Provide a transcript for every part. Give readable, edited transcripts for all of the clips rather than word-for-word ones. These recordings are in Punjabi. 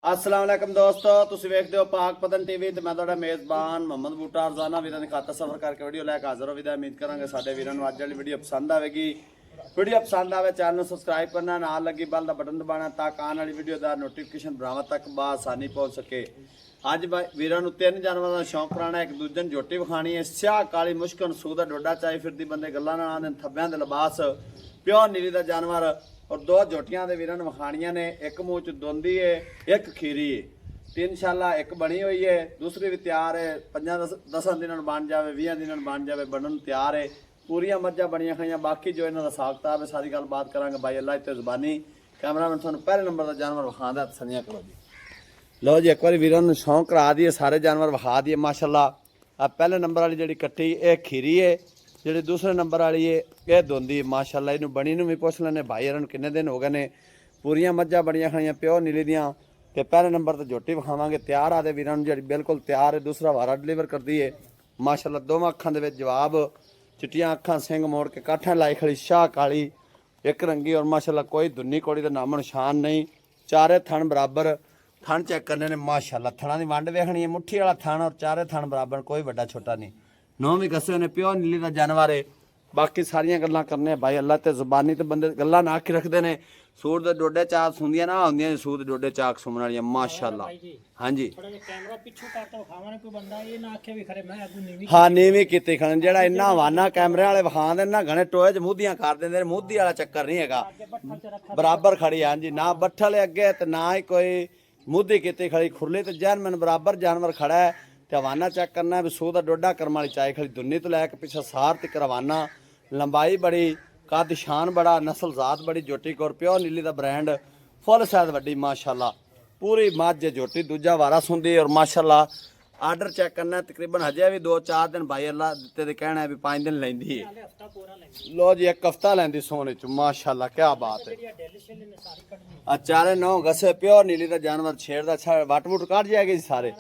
अस्सलाम वालेकुम दोस्तों, ਤੁਸੀਂ ਵੇਖਦੇ ਹੋ ਪਾਕ ਪਤਨ ਟੀਵੀ ਤੇ ਮੈਂ ਤੁਹਾਡਾ ਮੇਜ਼ਬਾਨ ਮੁਹੰਮਦ ਬੂਟਾ ਰਜ਼ਾਨਾ ਵੀਰਾਂ ਦੇ ਖਾਤਾ ਸਫਰ ਕਰਕੇ ਵੀਡੀਓ ਲੈ ਕੇ ਹਾਜ਼ਰ ਹੋ। ਵੀਰਾਂ ਉਮੀਦ ਕਰਾਂਗੇ ਸਾਡੇ ਵੀਰਾਂ ਨੂੰ ਅੱਜ ਵਾਲੀ ਵੀਡੀਓ ਪਸੰਦ ਆਵੇਗੀ। ਵੀਡੀਓ ਪਸੰਦ ਆਵੇ ਚੈਨਲ ਨੂੰ ਸਬਸਕ੍ਰਾਈਬ ਕਰਨਾ, ਨਾਲ ਲੱਗੀ ਬੈਲ ਦਾ ਬਟਨ ਦਬਾਉਣਾ ਤਾਂ ਆਉਣ ਵਾਲੀ ਵੀਡੀਓ ਦਾ ਨੋਟੀਫਿਕੇਸ਼ਨ ਬਰਾਬਰ ਤੱਕ ਬਾਸਾਨੀ ਪਹੁੰਚ ਸਕੇ। ਅੱਜ ਵੀਰਾਂ ਨੂੰ ਤਿੰਨ ਜਾਨਵਰਾਂ ਦਾ ਸ਼ੌਂਕ ਕਰਾਣਾ, ਇੱਕ ਦੂਜੇ ਨੂੰ ਝੋਟੀ ਵਿਖਾਣੀ ਹੈ। ਸਿਆਹ ਕਾਲੀ ਮੁਸ਼ਕਨ ਸੂਦਾ ਡੋਡਾ ਚਾਈ ਫਿਰਦੀ ਬੰਦੇ ਗੱਲਾਂ ਨਾਲ ਆਂਦੇ ਥੱਬਿਆਂ ਦੇ ਲਿਬਾਸ ਪਿਓਰ ਨੀਲੀ ਦਾ ਜਾਨਵਰ और दो झोटियां दे वीरां विखाणियां ने, एक मुंह च दोंदी है एक खीरी है। तीन शाला एक बनी हुई है, दूसरी भी तैयार है। 5-10 दिनों बन जाए, 20 दिनों बन जाए, बनन तैयार है। पूरियां मज्जां बनियां खड़ियां। बाकी जो इन्हां दा हिसाब किताब है सारी गल बात करांगे भाई अल्लाह ते ज़ुबानी। कैमरामैन तुहानूं पहले नंबर दा जानवर विखांदा तसल्लियां करो जी। लो जी एक बार वीरां नूं शौक करा दिए, सारे जानवर विखा दिए माशाअल्लाह। आ पहले नंबर वाली जिहड़ी कट्टी ये खीरी है, ਜਿਹੜੀ ਦੂਸਰੇ ਨੰਬਰ ਵਾਲੀ ਇਹ ਦੋਂਦੀ ਮਾਸ਼ਾਅੱਲਾ। ਇਹਨੂੰ ਬਣੀ ਨੂੰ ਵੀ ਪੁੱਛ ਲੈਣੇ ਭਾਈ ਇਹਨਾਂ ਨੂੰ ਕਿੰਨੇ ਦਿਨ ਹੋ ਗਏ ਨੇ। ਪੂਰੀਆਂ ਮੱਝਾਂ ਬੜੀਆਂ ਖਾਈਆਂ ਪਿਓ ਨੀਲੀ ਦੀਆਂ। ਤੇ ਪਹਿਲੇ ਨੰਬਰ ਤੇ ਝੋਟੀ ਵਿਖਾਵਾਂਗੇ ਤਿਆਰ ਆਦੇ ਵੀਰਾਂ ਨੂੰ, ਜਿਹੜੀ ਬਿਲਕੁਲ ਤਿਆਰ ਹੈ। ਦੂਸਰਾ ਵਾਰਾ ਡਿਲੀਵਰ ਕਰਦੀ ਹੈ ਮਾਸ਼ਾਅੱਲਾ। ਦੋਵਾਂ ਅੱਖਾਂ ਦੇ ਵਿੱਚ ਜਵਾਬ, ਚਿੱਟੀਆਂ ਅੱਖਾਂ, ਸਿੰਘ ਮੋੜ ਕੇ ਕਾਠਾਂ ਲਾਈ ਖੜੀ, ਸ਼ਾਹ ਕਾਲੀ ਇੱਕ ਰੰਗੀ ਔਰ ਮਾਸ਼ਾਅੱਲਾ ਕੋਈ ਧੁੰਨੀ ਕੋੜੀ ਦਾ ਨਾਮ ਨਿਸ਼ਾਨ ਨਹੀਂ। ਚਾਰੇ ਥਣ ਬਰਾਬਰ, ਥਣ ਚੈੱਕ ਕਰਨੇ ਨੇ ਮਾਸ਼ਾਅੱਲਾ। ਥਣਾਂ ਦੀ ਵੰਡ ਵੇਖਣੀ ਹੈ, ਮੁੱਠੀ ਵਾਲਾ ਥਣ ਔਰ ਚਾਰੇ ਥਣ ਬਰਾਬਰ, ਕੋਈ ਵੱਡਾ ਛੋਟਾ ਨਹੀਂ। ਨੌ ਵੀ ਕੱਸੇ ਨੇ ਪਿਓ ਨੀਲੀ ਦਾ ਜਾਨਵਰ ਹੈ। ਬਾਕੀ ਸਾਰੀਆਂ ਗੱਲਾਂ ਕਰਨੇ ਭਾਈ ਅੱਲਾ ਤੇ ਜ਼ੁਬਾਨੀ ਤੇ ਬੰਦੇ ਗੱਲਾਂ ਨਾ ਆਖੀ ਰੱਖਦੇ ਨੇ। ਸੂਰ ਦੇ ਡੋਡੇ ਚਾਕ ਸੁੰਦੀਆਂ ਨਾ ਹੁੰਦੀਆਂ, ਸੂਰ ਦੇ ਡੋਡੇ ਚਾਕ ਸੁਣਨ ਵਾਲੀਆਂ ਮਾਸ਼ਾਅੱਲਾ। ਹਾਂਜੀ ਥੋੜਾ ਜਿਹਾ ਕੈਮਰਾ ਪਿੱਛੋਂ ਕਰਕੇ ਵਿਖਾਵਾਂ, ਕੋਈ ਬੰਦਾ ਇਹ ਨਾ ਆਖੇ ਵੀ ਖਰੇ ਮੈਂ ਅੱਗੂ ਨੀਵੀਂ। ਹਾਂ ਨੀਵੀਂ ਕੀਤੀ ਖਣ, ਜਿਹੜਾ ਇੰਨਾ ਹਵਾਨਾ ਕੈਮਰੇ ਵਾਲੇ ਵਿਖਾਉਂਦੇ ਨੇ ਨਾ, ਘਣੇ ਟੋਏ 'ਚ ਮੂਧੀਆਂ ਕਰ ਦਿੰਦੇ ਨੇ। ਮੂਧੀ ਵਾਲਾ ਚੱਕਰ ਨਹੀਂ ਹੈਗਾ, ਬਰਾਬਰ ਖੜੀ। ਹਾਂਜੀ ਨਾ ਬੱਠਲ ਅੱਗੇ ਤੇ ਨਾ ਹੀ ਕੋਈ ਮੂਧੀ ਕੀਤੀ ਖੜੀ, ਖੁਰਲੀ ਤੇ ਜੈਨਮਨ ਬਰਾਬਰ ਜਾਨਵਰ ਖੜਾ ਹੈ। ਤੇ ਹਵਾਨਾ ਚੈੱਕ ਕਰਨਾ ਵੀ ਸੂਹ ਦਾ ਡੋਡਾ ਕਰਮ ਵਾਲੀ ਚਾਈ ਖੜੀ, ਦੁੰਨੀ ਤੋਂ ਲੈ ਕੇ ਪਿੱਛੇ ਸਾਰ ਤੱਕ ਰਵਾਨਾ। ਲੰਬਾਈ ਬੜੀ, ਕੱਦ ਸ਼ਾਨ ਬੜਾ, ਨਸਲ ਜ਼ਾਤ ਬੜੀ। ਝੋਟੀ ਕੋਰ ਪਿਓਰ ਨੀਲੀ ਦਾ ਬ੍ਰਾਂਡ, ਫੁੱਲ ਸਾਈਜ਼ ਵੱਡੀ ਮਾਸ਼ਾਅੱਲਾ। ਪੂਰੀ ਮੱਝ ਝੋਟੀ ਦੂਜਾ ਵਾਰਾ ਸੁੰਦੀ ਔਰ ਮਾਸ਼ਾਅੱਲਾ। ਆਰਡਰ ਚੈੱਕ ਕਰਨਾ ਤਕਰੀਬਨ ਹਜੇ ਵੀ 2-4 ਦਿਨ ਭਾਈ ਅੱਲਾ ਦਿੱਤੇ ਤੇ ਕਹਿਣਾ ਵੀ 5 ਦਿਨ ਲੈਂਦੀ ਹੈ। ਲੋ ਜੀ ਇੱਕ ਹਫਤਾ ਲੈਂਦੀ ਸੋਨੇ ਚ ਮਾਸ਼ਾਅੱਲਾ, ਕੀ ਬਾਤ ਹੈ। ਆ ਚਾਰੇ 9 ਗਸੇ ਪਿਓਰ ਨੀਲੀ ਦਾ ਜਾਨਵਰ ਛੇੜਦਾ ਵਟ ਵੁਟ ਕੱਢ ਜਾਏਗੀ ਸਾਰੇ।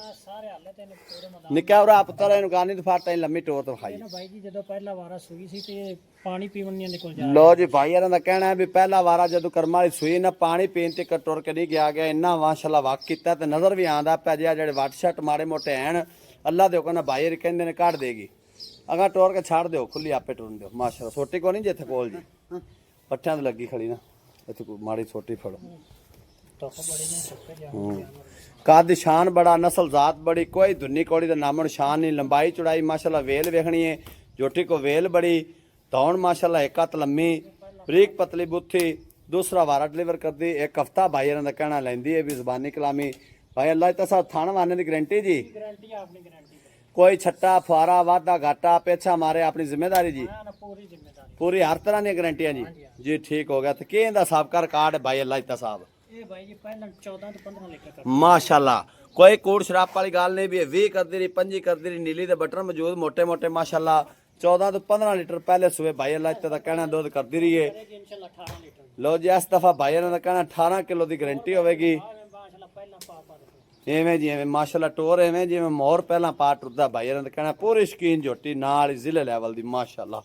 ਨਿੱਕਾ ਭਰਾ ਪੁੱਤਰ ਇਹਨੂੰ ਗਾਨੀ ਤੋਂ ਫਾਟਾ ਲੰਮੀ ਟੋਰ ਤੋਂ ਖਾਈ ਭਾਈ ਜੀ। ਜਦੋਂ ਪਹਿਲਾ ਵਾਰਾ ਸੂਈ ਸੀ ਤੇ ਪਾਣੀ ਪੀਵਣ ਨਹੀਂ ਨਿਕਲ ਜਾ। ਲੋ ਜੀ ਭਾਈ ਇਹਨਾਂ ਦਾ ਕਹਿਣਾ ਹੈ ਵੀ ਪਹਿਲਾ ਵਾਰਾ ਜਦੋਂ ਕਰਮ ਵਾਲੀ ਸੂਈ ਨਾ, ਪਾਣੀ ਪੀਣ ਤੇ ਟੁਰ ਕੇ ਨਹੀਂ ਗਿਆ ਇੰਨਾ ਮਾਸ਼ਾਅੱਲਾ ਵਾਕ ਕੀਤਾ। ਤੇ ਨਜ਼ਰ ਵੀ ਆਂਦਾ ਪਿਆ ਜਿਹਾ ਜਿਹੜੇ ਵੱਟ ਛੱਟ ਮਾੜੇ ਮੋਟੇ ਐਨ ਅੱਲਾ ਦੇ ਹੁਕਮ ਨਾਲ ਭਾਈ ਕਹਿੰਦੇ ਨੇ ਕੱਢ ਦੇਗੀ। ਅਗਾ ਟੋਰ ਕੇ ਛੱਡ ਦਿਓ, ਖੁੱਲੀ ਆਪੇ ਟੁਰਨ ਦਿਓ ਮਾਸ਼ਾਅੱਲਾ। ਛੋਟੀ ਕੋ ਨਹੀਂ ਜਿੱਥੇ ਕੋਲ ਜੀ ਪੱਠਿਆਂ ਤੇ ਲੱਗੀ ਖੜੀ ਨਾ, ਇੱਥੇ ਕੋਈ ਮਾੜੀ ਛੋਟੀ ਫੜੋ। ਕੱਦ ਸ਼ਾਨ ਬੜਾ, ਨਸਲ ਜ਼ਾਤ ਬੜੀ, ਕੋਈ ਧੁੰਨੀ ਕੋੜੀ ਦਾ ਨਾਮੋ ਨਿਸ਼ਾਨ ਨਹੀਂ। ਲੰਬਾਈ ਚੌੜਾਈ ਮਾਸ਼ਾਅੱਲਾ ਵੇਲ ਵੇਖਣੀ ਹੈ। ਝੋਟੀ ਕੋ ਵੇਲ ਬੜੀ, ਧੌਣ ਮਾਸ਼ਾਅੱਲਾ ਇੱਕ ਹੱਥ ਲੰਮੀ, ਬਰੀਕ ਪਤਲੀ ਬੁੱਥੀ। ਦੂਸਰਾ ਵਾਰਾ ਡਿਲੀਵਰ ਕਰਦੀ, ਇੱਕ ਹਫਤਾ ਭਾਈ ਇਹਨਾਂ ਦਾ ਕਹਿਣਾ ਲੈਂਦੀ ਹੈ ਵੀ ਜ਼ਬਾਨੀ ਕਲਾਮੀ। ਭਾਈ ਅੱਲਾ ਤਾਂ ਸਭ ਥਾਣ ਵਾਨੇ ਦੀ ਗਰੰਟੀ ਜੀ। ਗਾਰੰਟੀ ਆਪਣੀ ਗਾਰੰਟੀ, ਕੋਈ ਛੱਟਾ ਫੁਆਰਾ ਵਾਧਾ ਘਾਟਾ ਪੇਛਾ ਮਾਰੇ ਆਪਣੀ ਜ਼ਿੰਮੇਵਾਰੀ ਜੀ। ਪੂਰੀ ਜ਼ਿੰਮੇਵਾਰੀ, ਪੂਰੀ ਹਰ ਤਰ੍ਹਾਂ ਦੀਆਂ ਗਰੰਟੀਆਂ ਜੀ। ਜੀ ਠੀਕ ਹੋ ਗਿਆ। ਤੇ ਕੀ ਇਹਦਾ ਸਾਬਕਾ ਰਿਕਾਰਡ ਹੈ ਭਾਈ ਅੱਲਾ ਤਾਂ ਸਾਹਿਬ? ਇਹ ਭਾਈ ਜੀ ਪਹਿਲਾਂ 14 ਤੋਂ 15 ਲੀਟਰ ਕਰ ਮਾਸ਼ਾਅੱਲਾ। ਕੋਈ ਕੂੜ ਸ਼ਰਾਬ ਵਾਲੀ ਗੱਲ ਨਹੀਂ ਵੀ 20 ਕਰਦੀ ਰਹੀ, 25 ਕਰਦੀ ਰਹੀ। ਨੀਲੀ ਦੇ ਬਟਨ ਮੌਜੂਦ ਮੋਟੇ ਮੋਟੇ ਮਾਸ਼ਾਅੱਲਾ। 14 ਤੋਂ 15 ਲੀਟਰ ਪਹਿਲੇ ਸੂਏ ਭਾਈ ਅੱਲਾ ਤਾਂ ਕਹਿਣਾ ਦੁੱਧ ਕਰਦੀ ਰਹੀ ਹੈ। ਇਨਸ਼ਾਅੱਲਾ 18 ਲੀਟਰ। ਲੋ ਜੀ ਇਸ ਦਫਾ ਭਾਈ ਇਹਨਾਂ ਦਾ ਕਹਿਣਾ 18 ਕਿਲੋ ਦੀ ਗਰੰਟੀ ਹੋਵੇਗੀ। ਮਾਸ਼ਾਅੱਲਾ ਪਹਿਲਾਂ ਪਾ ਐਵੇਂ ਜੀ ਐਵੇਂ ਮਾਸ਼ਾਅੱਲਾ ਟੋਰ ਐਵੇਂ ਜਿਵੇਂ ਮੋਰ ਪਹਿਲਾਂ ਪਾ ਟੁੱਟਦਾ ਭਾਈ ਇਹਨਾਂ ਦਾ ਕਹਿਣਾ। ਪੂਰੀ ਸ਼ਕੀਨ ਝੋਟੀ ਨਾਲ ਜ਼ਿਲ੍ਹੇ ਲੈਵਲ ਦੀ ਮਾਸ਼ਾਅੱਲਾ।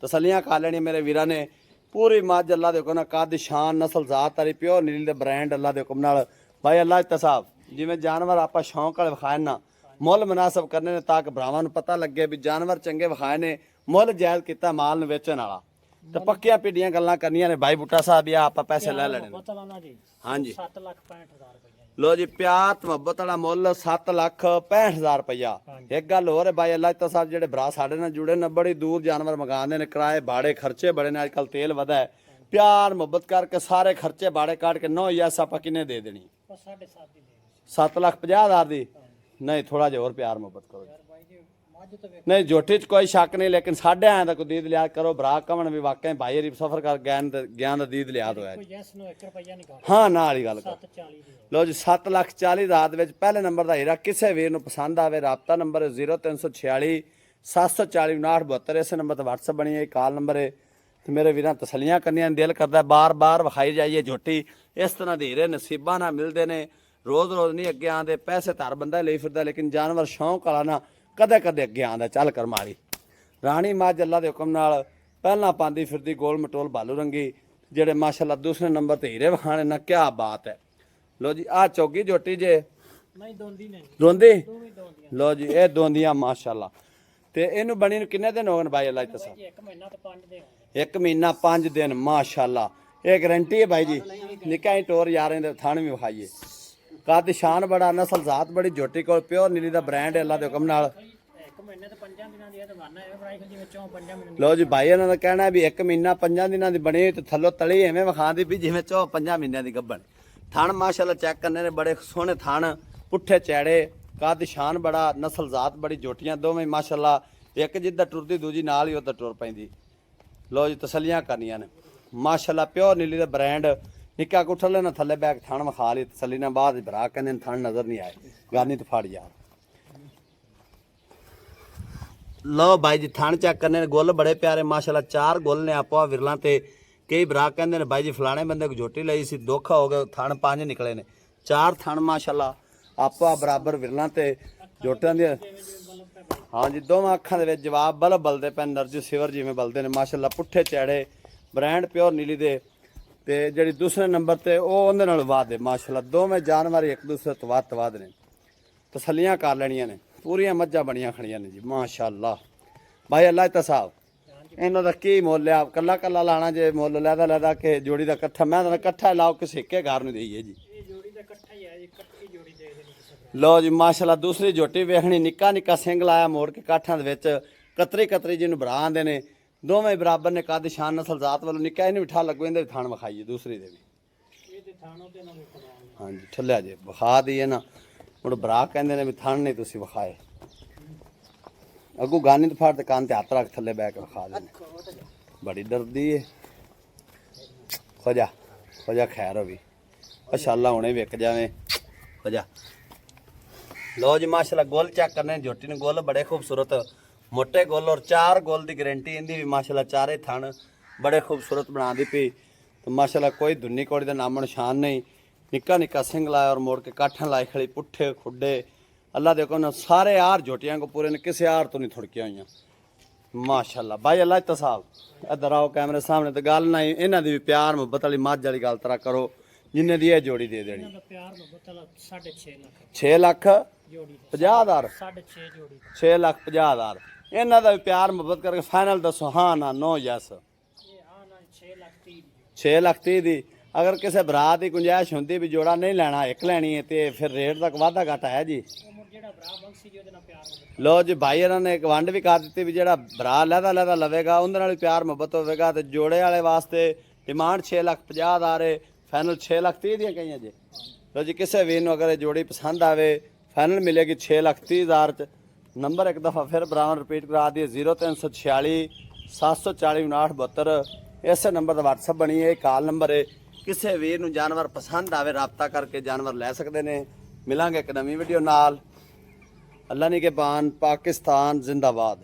ਤਸੱਲੀਆਂ ਖਾ ਲੈਣੀ ਮੇਰੇ ਵੀਰਾਂ ਨੇ। ਪੂਰੀ ਮੱਝ ਅੱਲਾ ਦੇ ਹੁਕਮ ਨਾਲ, ਕੱਦ ਸ਼ਾਨ ਨਸਲ ਜ਼ਾਤ ਵਾਲੀ ਪਿਓਰ ਨੀਲੀ ਦੇ ਬ੍ਰਾਂਡ ਅੱਲਾ ਦੇ ਹੁਕਮ ਨਾਲ। ਭਾਈ ਅੱਲਾ ਤਸਾਬ ਜਿਵੇਂ ਜਾਨਵਰ ਆਪਾਂ ਸ਼ੌਂਕ ਵਾਲੇ ਵਿਖਾਏ ਨਾ, ਮੁੱਲ ਮੁਨਾਸਬ ਕਰਨੇ ਨੇ ਤਾਂ ਕਿ ਭਰਾਵਾਂ ਨੂੰ ਪਤਾ ਲੱਗੇ ਵੀ ਜਾਨਵਰ ਚੰਗੇ ਵਿਖਾਏ ਨੇ, ਮੁੱਲ ਜਾਇਜ਼ ਕੀਤਾ ਮਾਲ ਨੂੰ ਵੇਚਣ ਵਾਲਾ। ਤੇ ਪੱਕੀਆਂ ਪਿੱਡੀਆਂ ਗੱਲਾਂ ਕਰਨੀਆਂ ਨੇ ਭਾਈ ਬੁੱਟਾ ਸਾਹਿਬ। ਆ ਆਪਾਂ ਪੈਸੇ ਲੈ ਲੈਣੇ ਨੇ। ਪਤਾ ਨਾ ਜੀ। ਹਾਂਜੀ 7,65,000 ਰੁਪਏ। ਲੋ ਜੀ ਪਿਆਰ ਮੁਹੱਬਤ ਵਾਲਾ ਮੁੱਲ 7,65,000 ਰੁਪਇਆ। ਇੱਕ ਗੱਲ ਹੋਰ ਹੈ ਭਾਈ ਅੱਲਾ ਤਾਂ ਸਾਹਿਬ, ਜਿਹੜੇ ਭਰਾ ਸਾਡੇ ਨਾਲ ਜੁੜੇ ਨੇ ਬੜੀ ਦੂਰ ਜਾਨਵਰ ਮੰਗਾਉਂਦੇ ਨੇ, ਕਿਰਾਏ ਬਾੜੇ ਖਰਚੇ ਬੜੇ ਨੇ, ਅੱਜ ਕੱਲ ਤੇਲ ਵਧਾ ਹੈ। ਪਿਆਰ ਮੁਹੱਬਤ ਕਰਕੇ ਸਾਰੇ ਖਰਚੇ ਬਾੜੇ ਕੱਢ ਕੇ 9,000 ਆਪਾਂ ਕਿੰਨੇ ਦੇ ਦੇਣੀ? 7.5 ਦੀ ਦੇ। 7,50,000 ਦੀ ਨਹੀਂ, ਥੋੜਾ ਜਿਹਾ ਹੋਰ ਪਿਆਰ ਮੁਹੱਬਤ ਕਰੋ। ਭਾਈ ਜੀ ਮੱਝ ਤੋਂ ਨਹੀਂ ਝੋਟੀ ਚ ਕੋਈ ਸ਼ੱਕ ਨਹੀਂ, ਲੇਕਿਨ ਸਾਡੇ ਆਇਆ ਤਾਂ ਕੋਈ ਦੀਦ ਲਿਆ ਕਰੋ। ਭਰਾ ਕਮਣ ਵੀ ਵਾਕਈ ਭਾਈ ਰੀ ਸਫਰ ਕਰ ਗਿਆਨ ਦਾ ਦੀਦ ਲਿਆ ਹੋਇਆ। ਕੋਈ ਯੈਸ ਨੋ 1 ਰੁਪਿਆ ਨਹੀਂ ਕਰ। ਹਾਂ ਨਾਲ ਵਾਲੀ ਗੱਲ ਕਰ। 740 ਦੀ। ਲੋ ਜੀ 7,40,000 ਦੇ ਵਿੱਚ ਪਹਿਲੇ ਨੰਬਰ ਦਾ ਹੀਰਾ। ਕਿਸੇ ਵੀਰ ਨੂੰ ਪਸੰਦ ਆਵੇ ਰਾਬਤਾ ਨੰਬਰ 0346 740 5972। ਇਸੇ ਨੰਬਰ ਤੇ WhatsApp ਬਣੀ ਹੈ, ਕਾਲ ਨੰਬਰ ਹੈ। ਤੇ ਮੇਰੇ ਵੀਰਾਂ ਤਸੱਲੀਆਂ ਕਰਨੀਆਂ ਦਿਲ ਕਰਦਾ ਬਾਰ-ਬਾਰ ਵਿਖਾਈ ਜਾਈਏ ਝੋਟੀ। ਇਸ ਤਰ੍ਹਾਂ ਦੇ ਹੀਰੇ ਨਸੀਬਾਂ ਨਾਲ ਮਿਲਦੇ ਨੇ, ਰੋਜ਼ ਨਹੀਂ ਅੱਗੇ ਆਉਂਦੇ। ਪੈਸੇ ਧਰ ਬੰਦਾ ਲਈ ਫਿਰਦਾ, ਲੇਕਿਨ ਜਾਨਵਰ ਸ਼ੌਂਕ ਵਾਲਾ ਨਾ ਕਦੇ ਕਦੇ ਅੱਗੇ ਆਉਂਦਾ। ਚੱਲ ਕਰ ਮਾਰੀ ਰਾਣੀ ਮੱਝ ਅੱਲਾ ਦੇ ਹੁਕਮ ਨਾਲ ਪਹਿਲਾਂ ਪਾਉਂਦੀ ਫਿਰਦੀ, ਗੋਲ ਮਟੋਲ ਬਾਲੂ ਰੰਗੀ, ਜਿਹੜੇ ਮਾਸ਼ਾਅੱਲਾ ਦੂਸਰੇ ਨੰਬਰ ਤੇ ਹੀਰੇ ਵਿਖਾਣੇ ਨਾ, ਕੀ ਬਾਤ ਹੈ। ਲੋ ਜੀ ਆ ਚੌਗੀ ਝੋਟੀ ਜੇ ਨਹੀਂ ਦੋਂਦੀ ਨਹੀਂ ਦੋਂਦੀ ਦੋਵੇਂ ਦੋਂਦੀਆਂ ਲੋ ਜੀ ਇਹ ਦੋਂਦੀਆਂ ਮਾਸ਼ਾਅੱਲਾ। ਤੇ ਇਹਨੂੰ ਬਣੀ ਨੂੰ ਕਿੰਨੇ ਦਿਨ ਹੋ ਗਏ ਬਾਈ ਅੱਲਾਹ ਤਸਾ? ਜੀ 1 ਮਹੀਨਾ ਤੇ 5 ਦੇ ਹੋਣਗੇ। 1 ਮਹੀਨਾ 5 ਦਿਨ ਮਾਸ਼ਾਅੱਲਾ। ਇਹ ਗਰੰਟੀ ਹੈ ਭਾਈ ਜੀ। ਨਿੱਕਾ ਹੀ ਟੋਰ ਯਾਰਾਂ ਦੇ ਥਣ ਵੀ ਵਿਖਾਈਏ। ਕੱਦ ਸ਼ਾਨ ਬੜਾ, ਨਸਲ ਜ਼ਾਤ ਬੜੀ, ਝੋਟੀ ਕੋਲ ਪਿਓਰ ਨੀਲੀ ਦਾ ਬ੍ਰਾਂਡ ਹੈ ਅੱਲਾ ਦੇ ਹੁਕਮ ਨਾਲ। 1 ਮਹੀਨੇ ਤੇ 5 ਦਿਨਾਂ ਦੀ ਇਹ ਤਾਂ ਵਾਨਾ ਹੈ ਬਣਾਈ ਖੰਦੀ ਵਿੱਚੋਂ 5 ਮਹੀਨੇ ਲੋ ਜੀ ਭਾਈ ਇਹਨਾਂ ਦਾ ਕਹਿਣਾ ਵੀ 1 ਮਹੀਨਾ 5 ਦਿਨਾਂ ਦੀ ਬਣੀ ਤੇ ਥੱਲੋਂ ਤਲੀ ਐਵੇਂ ਵਿਖਾਉਂਦੀ ਵੀ ਜਿਵੇਂ 5 ਮਹੀਨਿਆਂ ਦੀ ਗੱਭਣ। ਥਣ ਮਾਸ਼ਾਅੱਲਾ ਚੈੱਕ ਕਰਨੇ ਨੇ, ਬੜੇ ਸੋਹਣੇ ਥਣ, ਪੁੱਠੇ ਚੈੜੇ, ਕੱਦ ਸ਼ਾਨ ਬੜਾ, ਨਸਲ ਜ਼ਾਤ ਬੜੀ, ਝੋਟੀਆਂ ਦੋਵੇਂ ਮਾਸ਼ਾਅੱਲਾ। ਇੱਕ ਜਿੱਦਾਂ ਟੁਰਦੀ ਦੂਜੀ ਨਾਲ ਹੀ ਉੱਦਾਂ ਟੁਰ ਪੈਂਦੀ। ਲੋ ਜੀ ਤਸੱਲੀਆਂ ਕਰਨੀਆਂ ਨੇ ਮਾਸ਼ਾਅੱਲਾ। ਪਿਓਰ ਨੀਲੀ ਦਾ ਬ੍ਰਾਂਡ। ਨਿੱਕਾ ਕੁੱਠਲੇ ਨਾ ਥੱਲੇ ਬੈਗ ਥਣ ਵਿਖਾ ਲਈ ਤਸੱਲੀ ਨਾਲ। ਬਾਅਦ ਭਰਾ ਕਹਿੰਦੇ ਨੇ ਥਣ ਨਜ਼ਰ ਨਹੀਂ ਆਏ, ਗਾਨੀ ਤੇ ਫੜ ਯਾਰ। ਲੋ ਭਾਈ ਜੀ ਥਣ ਚੈੱਕ ਕਰਨੇ ਨੇ, ਗੁੱਲ ਬੜੇ ਪਿਆਰੇ ਮਾਸ਼ਾਅੱਲਾ। 4 ਗੁੱਲ ਨੇ ਆਪੋ ਵਿਰਲਾਂ ਤੇ। ਕਈ ਭਰਾ ਕਹਿੰਦੇ ਨੇ ਭਾਈ ਜੀ ਫਲਾਣੇ ਬੰਦੇ ਕੋ ਝੋਟੀ ਲਈ ਸੀ, ਦੁੱਖ ਹੋ ਗਿਆ, ਥਣ 5 ਨਿਕਲੇ ਨੇ। 4 ਥਣ ਮਾਸ਼ਾਅੱਲਾ ਆਪੋ ਬਰਾਬਰ ਵਿਰਲਾਂ ਤੇ ਝੋਟਿਆਂ ਦੀ। ਹਾਂ ਜੀ ਦੋਵਾਂ ਅੱਖਾਂ ਦੇ ਵਿੱਚ ਜਵਾਬ ਬਲਬ ਬਲਦੇ ਪੈਣ, ਨਰਜੀ ਸਿਵਰ ਜਿਵੇਂ ਬਲਦੇ ਨੇ ਮਾਸ਼ਾਅੱਲਾ। ਪੁੱਠੇ ਚੈੜੇ, ਬ੍ਰਾਂਡ ਪਿਓਰ ਨੀਲੀ ਦੇ। ਤੇ ਜਿਹੜੀ ਦੂਸਰੇ ਨੰਬਰ ਤੇ ਉਹ ਉਹਦੇ ਨਾਲ ਵਾਦ ਹੈ ਮਾਸ਼ਾਅੱਲਾ। ਦੋਵੇਂ ਜਾਨਵਰ ਇੱਕ ਦੂਸਰੇ ਤੋਂ ਵੱਧ ਨੇ। ਤਸੱਲੀਆਂ ਕਰ ਲੈਣੀਆਂ ਨੇ। ਪੂਰੀਆਂ ਮੱਝਾਂ ਬਣੀਆਂ ਖੜੀਆਂ ਨੇ ਜੀ ਮਾਸ਼ਾਅੱਲਾ। ਭਾਈ ਅੱਲਾਹ ਤਸਾਬ ਇਹਨਾਂ ਦਾ ਕੀ ਮੁੱਲ ਆ? ਕੱਲਾ ਕੱਲਾ ਲਾਣਾ ਜੇ ਮੁੱਲ ਲੈਦਾ ਕਿ ਜੋੜੀ ਦਾ ਇਕੱਠਾ? ਮੈਂ ਤਾਂ ਇਕੱਠਾ ਲਾਓ ਕਿਸੇ ਇੱਕੇ ਘਰ ਨੂੰ ਦੇਈਏ ਜੀ। ਇਹ ਜੋੜੀ ਦਾ ਇਕੱਠਾ ਹੀ ਹੈ ਜੀ, ਇਕੱਠੀ ਜੋੜੀ ਦੇ ਦੇਣੀ ਕਿਸੇ ਲੋ ਜੀ ਮਾਸ਼ਾਅੱਲਾ। ਦੂਸਰੀ ਝੋਟੀ ਵੇਖਣੀ, ਨਿੱਕਾ ਨਿੱਕਾ ਸਿੰਘ ਲਾਇਆ ਮੋੜ ਕੇ ਕਾਠਾਂ ਦੇ ਵਿੱਚ, ਕਤਰੀ ਜਿਹਨੂੰ ਭਰਾ ਆਂਦੇ ਨੇ। ਦੋਵੇਂ ਬਰਾਬਰ ਨੇ, ਕੱਦ ਸ਼ਾਨ, ਨਸਲ ਜ਼ਾਤ ਵੱਲੋਂ। ਨਿੱਕਾ ਇਹਨੂੰ ਬਿਠਾ ਲੱਗੋ, ਇਹਦੇ ਵੀ ਥਾਣ ਵਿਖਾਈਏ ਦੂਸਰੀ ਦੇ ਵੀ। ਇਹ ਤੇ ਥਾਣੋਂ ਤੇ ਨਾ ਵਿਖਾਉਣਾ। ਹਾਂਜੀ ਠੱਲਿਆ ਜੇ ਵਿਖਾ ਦਈਏ ਨਾ। ਹੁਣ ਭਰਾ ਕਹਿੰਦੇ ਨੇ ਵੀ ਥਣ ਨਹੀਂ ਤੁਸੀਂ ਵਿਖਾਏ। ਅੱਗੂ ਗਾਨੀ ਤੇ ਫੜ ਤੇ ਕੰਨ ਤੇ ਹੱਥ ਰੱਖ ਥੱਲੇ ਬੈ ਕੇ ਵਿਖਾ ਦੇ। ਬੜੀ ਡਰਦੀ ਏ। ਖੋਜਾ ਖੈਰ ਹੋਵੀ ਮਾਸ਼ਾਅੱਲਾ। ਹੁਣੇ ਵਿਕ ਜਾਵੇ ਖੋਜਾ। ਲੋ ਜੀ ਮਾਸ਼ਾਅੱਲਾ ਗੁੱਲ ਚੈੱਕ ਕਰਨੇ ਝੋਟੀ ਨੇ। ਗੁੱਲ ਬੜੇ ਖੂਬਸੂਰਤ ਮੋਟੇ ਗੁੱਲ, ਔਰ 4 ਗੁੱਲ ਦੀ ਗਰੰਟੀ ਇਹਦੀ ਵੀ ਮਾਸ਼ਾਅੱਲਾ। ਚਾਰੇ ਥਣ ਬੜੇ ਖੂਬਸੂਰਤ ਬਣਾ ਦੀ ਪਈ ਤੇ ਮਾਸ਼ਾਅੱਲਾ। ਕੋਈ ਧੁੰਨੀ ਕੋੜੀ ਦਾ ਨਾਮੋ ਨਿਸ਼ਾਨ ਨਹੀਂ। ਨਿੱਕਾ ਨਿੱਕਾ ਸਿੰਘ ਲਾਇਆ ਔਰ ਮੋੜ ਕੇ ਕਾਠਾਂ ਲਾਈ ਖੜੀ, ਪੁੱਠੇ ਖੁੱਡੇ ਅੱਲਾ ਦੇ ਹੁਕਮ। ਸਾਰੇ ਆਰ ਝੋਟੀਆਂ ਕੋ ਪੂਰੇ ਨੇ, ਕਿਸੇ ਆਰ ਤੋਂ ਨਹੀਂ ਥੁੜਕੀਆਂ ਹੋਈਆਂ ਮਾਸ਼ਾਅੱਲਾ। ਭਾਈ ਅੱਲਾਹ ਤਸਾਬ ਇੱਧਰ ਆਓ ਕੈਮਰੇ ਸਾਹਮਣੇ। ਤੇ ਗੱਲ ਨਹੀਂ ਇਹਨਾਂ ਦੀ ਵੀ ਪਿਆਰ ਮੁਹੱਬਤ ਵਾਲੀ ਮੱਝ ਵਾਲੀ ਗੱਲ ਤਰਾ ਕਰੋ ਜਿੰਨੇ ਦੀ ਇਹ ਜੋੜੀ ਦੇ ਦੇਣੀ। ਇਹਨਾਂ ਦਾ ਪਿਆਰ ਮੁਹੱਬਤ ਵਾਲਾ 6.5 ਲੱਖ 6 ਲੱਖ ਜੋੜੀ 50,000 6.5 ਜੋੜੀ 6 ਲੱਖ 50,000 ਇਹਨਾਂ ਦਾ ਵੀ ਪਿਆਰ ਮੁਹੱਬਤ ਕਰਕੇ ਫਾਈਨਲ ਦੱਸੋ ਹਾਂ ਨਾ ਨੋ ਯਸ। ਇਹ ਆ ਨਾ 6 ਲੱਖ 30 6 ਲੱਖ 30 ਦੀ। ਅਗਰ ਕਿਸੇ ਭਰਾ ਦੀ ਗੁੰਜਾਇਸ਼ ਹੁੰਦੀ ਵੀ ਜੋੜਾ ਨਹੀਂ ਲੈਣਾ, ਇੱਕ ਲੈਣੀ ਹੈ, ਤੇ ਫਿਰ ਰੇਟ ਤੱਕ ਵਾਧਾ ਘਾਟਾ ਹੈ ਜੀ। ਉਹ ਮੁੜ ਜਿਹੜਾ ਭਰਾ ਬੰਸੀ ਜੀ ਉਹਦੇ ਨਾਲ ਪਿਆਰ ਮੁਹੱਬਤ। ਲੋ ਜੀ ਭਾਈ ਇਹਨਾਂ ਨੇ ਇੱਕ ਵੰਡ ਵੀ ਕਰ ਦਿੱਤੀ ਵੀ ਜਿਹੜਾ ਭਰਾ ਲਹਿਦਾ ਲਵੇਗਾ ਉਹਦੇ ਨਾਲ ਵੀ ਪਿਆਰ ਮੁਹੱਬਤ ਹੋਵੇਗਾ। ਤੇ ਜੋੜੇ ਵਾਲੇ ਵਾਸਤੇ ਡਿਮਾਂਡ 6 ਲੱਖ 50,000 ਹੈ, ਫਾਈਨਲ 6 ਲੱਖ 30 ਦੀਆਂ ਕਹੀਆਂ ਜੀ। ਲੋ ਜੀ ਕਿਸੇ ਵੀ ਨੂੰ ਅਗਰ ਇਹ ਜੋੜੀ ਪਸੰਦ ਆਵੇ ਫਾਈਨਲ ਮਿਲੇਗੀ 6 ਲੱਖ 30,000 ਚ। ਨੰਬਰ ਇੱਕ ਦਫਾ ਫਿਰ ਬਰਾਬਰ ਰਿਪੀਟ ਕਰਾ ਦਈਏ 0346 740 5972। ਇਸੇ ਨੰਬਰ ਦਾ WhatsApp ਬਣੀ ਹੈ, ਕਾਲ ਨੰਬਰ ਹੈ। ਕਿਸੇ ਵੀਰ ਨੂੰ ਜਾਨਵਰ ਪਸੰਦ ਆਵੇ ਰਾਬਤਾ ਕਰਕੇ ਜਾਨਵਰ ਲੈ ਸਕਦੇ ਨੇ। ਮਿਲਾਂਗੇ ਇੱਕ ਨਵੀਂ ਵੀਡੀਓ ਨਾਲ। ਅੱਲਾ ਨੀ ਕੇ ਬਾਨ, ਪਾਕਿਸਤਾਨ ਜ਼ਿੰਦਾਬਾਦ।